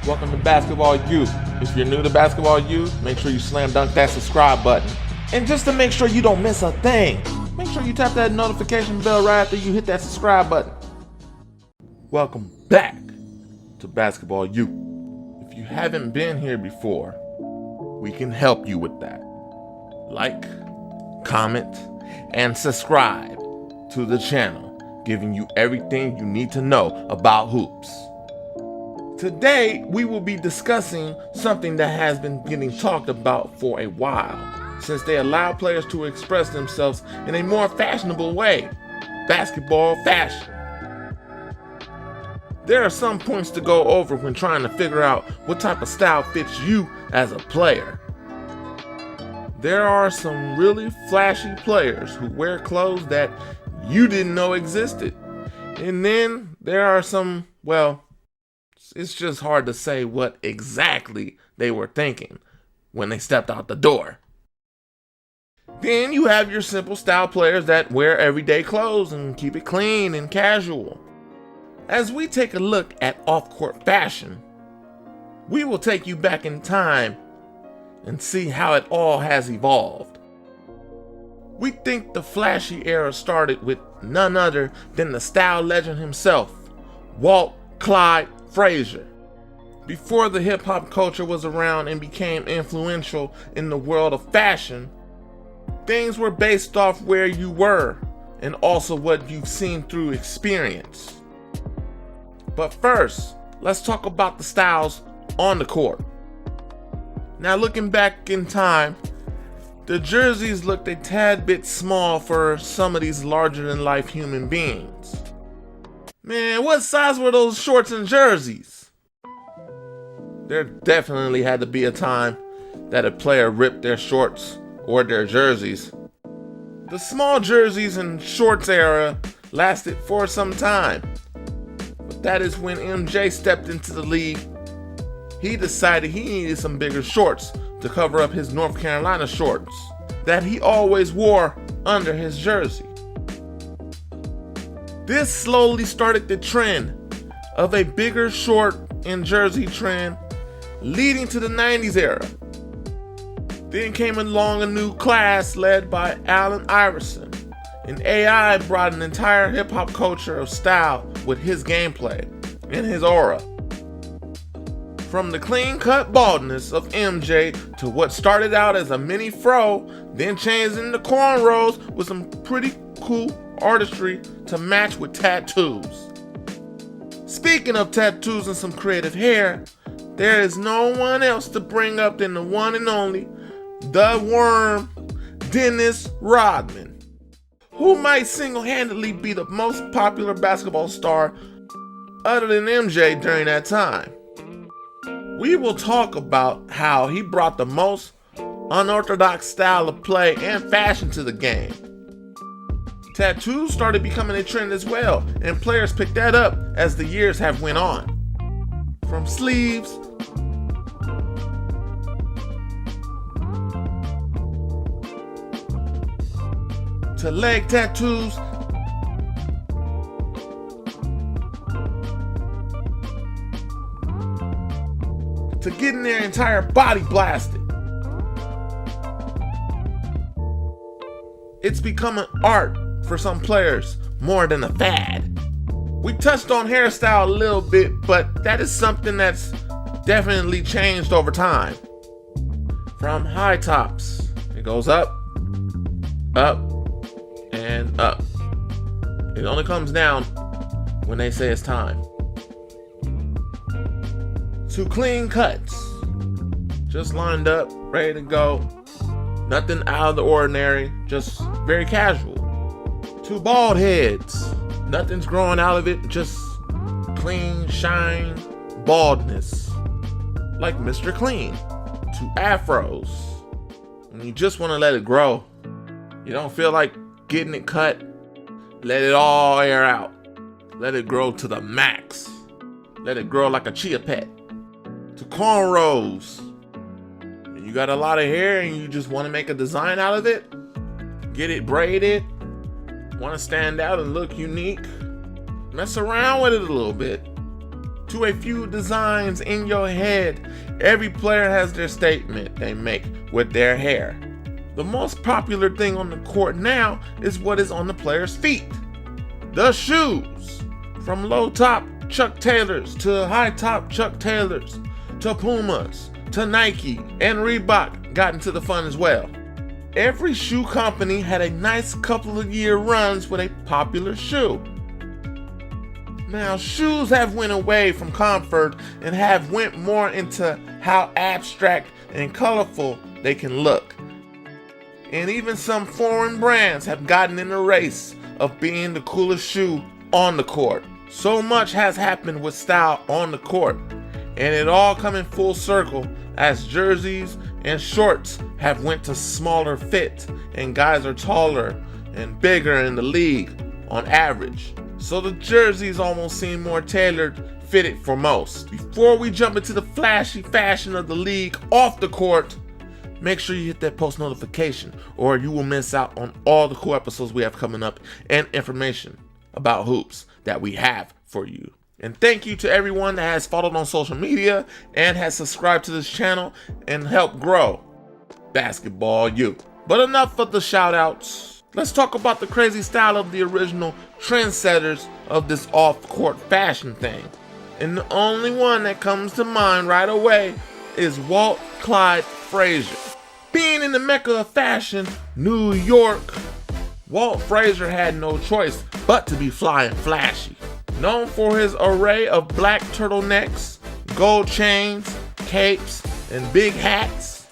Welcome to Basketball U. If you're new to Basketball U, make sure you slam dunk that subscribe button. And just to make sure you don't miss a thing, make sure you tap that notification bell right after you hit that subscribe button. Welcome back to Basketball U. If you haven't been here before, we can help you with that. Like, comment, and subscribe to the channel, giving you everything you need to know about hoops. Today, we will be discussing something that has been getting talked about for a while, since they allow players to express themselves in a more fashionable way: basketball fashion. There are some points to go over when trying to figure out what type of style fits you as a player. There are some really flashy players who wear clothes that you didn't know existed. And then there are some, well, it's just hard to say what exactly they were thinking when they stepped out the door. Then you have your simple style players that wear everyday clothes and keep it clean and casual. As we take a look at off-court fashion, we will take you back in time and see how it all has evolved. We think the flashy era started with none other than the style legend himself, Walt Clyde Frazier. Before the hip-hop culture was around and became influential in the world of fashion, things were based off where you were and also what you've seen through experience. But first, let's talk about the styles on the court. Now, looking back in time, the jerseys looked a tad bit small for some of these larger-than-life human beings. Man, what size were those shorts and jerseys? There definitely had to be a time that a player ripped their shorts or their jerseys. The small jerseys and shorts era lasted for some time, but that is when MJ stepped into the league. He decided he needed some bigger shorts to cover up his North Carolina shorts that he always wore under his jersey. This slowly started the trend of a bigger short and jersey trend leading to the 90s era. Then came along a new class led by Allen Iverson, and AI brought an entire hip-hop culture of style with his gameplay and his aura. From the clean-cut baldness of MJ to what started out as a mini fro, then changed into cornrows with some pretty cool artistry to match with tattoos. Speaking of tattoos and some creative hair, there is no one else to bring up than the one and only, the Worm, Dennis Rodman, who might single-handedly be the most popular basketball star other than MJ during that time. We will talk about how he brought the most unorthodox style of play and fashion to the game. Tattoos started becoming a trend as well, and players picked that up as the years have went on. From sleeves to leg tattoos to getting their entire body blasted. It's become an art for some players more than a fad. We touched on hairstyle a little bit, but that is something that's definitely changed over time. From high tops, it goes up, up, and up. It only comes down when they say it's time. To clean cuts, just lined up, ready to go. Nothing out of the ordinary, just very casual. To bald heads, nothing's growing out of it, just clean, shine, baldness, like Mr. Clean. To afros, when you just want to let it grow, you don't feel like getting it cut, let it all air out. Let it grow to the max. Let it grow like a chia pet. To cornrows, you got a lot of hair and you just want to make a design out of it, get it braided, want to stand out and look unique, mess around with it a little bit. to a few designs in your head, every player has their statement they make with their hair. The most popular thing on the court now is what is on the player's feet. The shoes, from low top Chuck Taylors to high top Chuck Taylors to Pumas to Nike and Reebok got into the fun as well. Every shoe company had a nice couple of year runs with a popular shoe. Now, shoes have went away from comfort and have went more into how abstract and colorful they can look. And even some foreign brands have gotten in the race of being the coolest shoe on the court. So much has happened with style on the court, and it all coming full circle as jerseys and shorts have went to smaller fit, and guys are taller and bigger in the league on average. So the jerseys almost seem more tailored fitted for most. Before we jump into the flashy fashion of the league off the court, make sure you hit that post notification or you will miss out on all the cool episodes we have coming up and information about hoops that we have for you. And thank you to everyone that has followed on social media and has subscribed to this channel and helped grow Basketball U. But enough of the shout outs. Let's talk about the crazy style of the original trendsetters of this off-court fashion thing. And the only one that comes to mind right away is Walt Clyde Frazier. Being in the mecca of fashion, New York, Walt Frazier had no choice but to be fly and flashy. Known for his array of black turtlenecks, gold chains, capes, and big hats,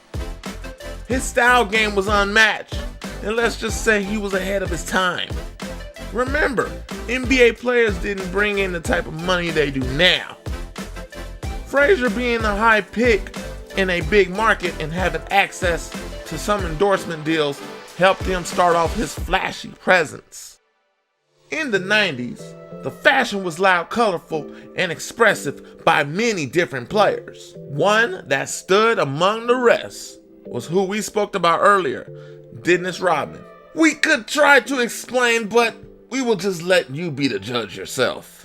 his style game was unmatched, and let's just say he was ahead of his time. Remember, NBA players didn't bring in the type of money they do now. Frazier being a high pick in a big market and having access to some endorsement deals helped him start off his flashy presence. In the 90s, the fashion was loud, colorful, and expressive by many different players. One that stood among the rest was who we spoke about earlier, Dennis Rodman. We could try to explain, but we will just let you be the judge yourself.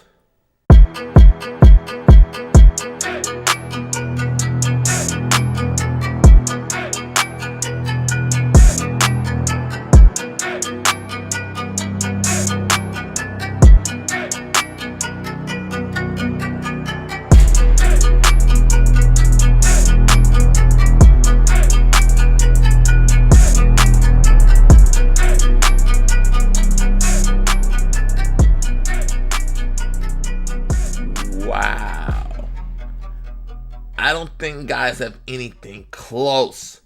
Wow. I don't think guys have anything close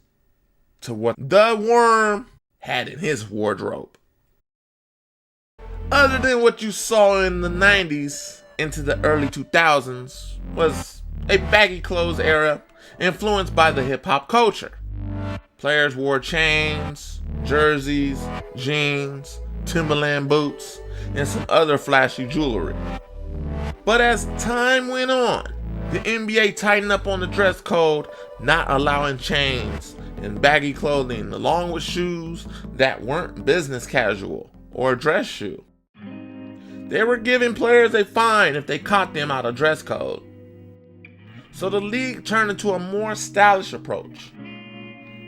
to what the Worm had in his wardrobe. Other than what you saw in the 90s into the early 2000s was a baggy clothes era influenced by the hip-hop culture. Players wore chains, jerseys, jeans, Timberland boots, and some other flashy jewelry. But as time went on, the NBA tightened up on the dress code, not allowing chains and baggy clothing along with shoes that weren't business casual or a dress shoe. They were giving players a fine if they caught them out of dress code. So the league turned into a more stylish approach.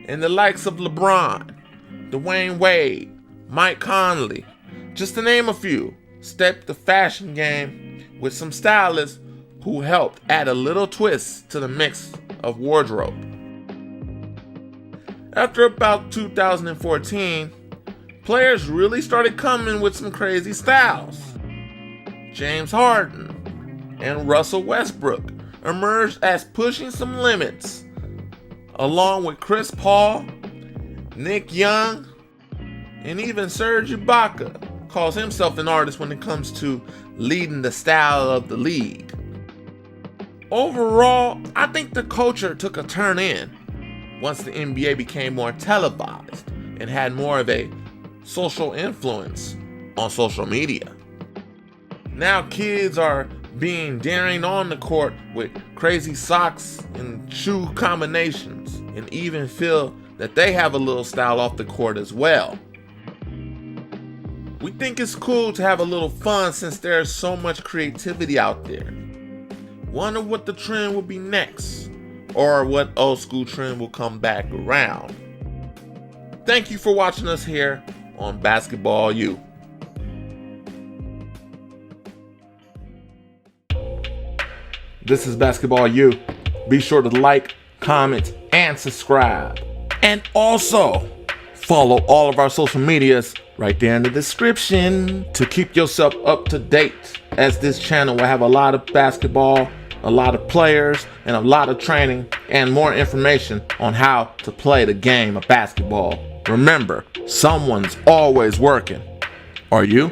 And the likes of LeBron, Dwayne Wade, Mike Conley, just to name a few, stepped the fashion game with some stylists who helped add a little twist to the mix of wardrobe. After about 2014, players really started coming with some crazy styles. James Harden and Russell Westbrook emerged as pushing some limits, along with Chris Paul, Nick Young, and even Serge Ibaka calls himself an artist when it comes to leading the style of the league. Overall, I think the culture took a turn in once the NBA became more televised and had more of a social influence on social media. Now kids are being daring on the court with crazy socks and shoe combinations and even feel that they have a little style off the court as well. We think it's cool to have a little fun since there's so much creativity out there. Wonder what the trend will be next, or what old school trend will come back around. Thank you for watching us here on Basketball U. This is Basketball U. Be sure to like, comment, and subscribe. And also, follow all of our social medias right there in the description to keep yourself up to date, as this channel will have a lot of basketball, a lot of players, and a lot of training and more information on how to play the game of basketball. Remember, someone's always working. Are you?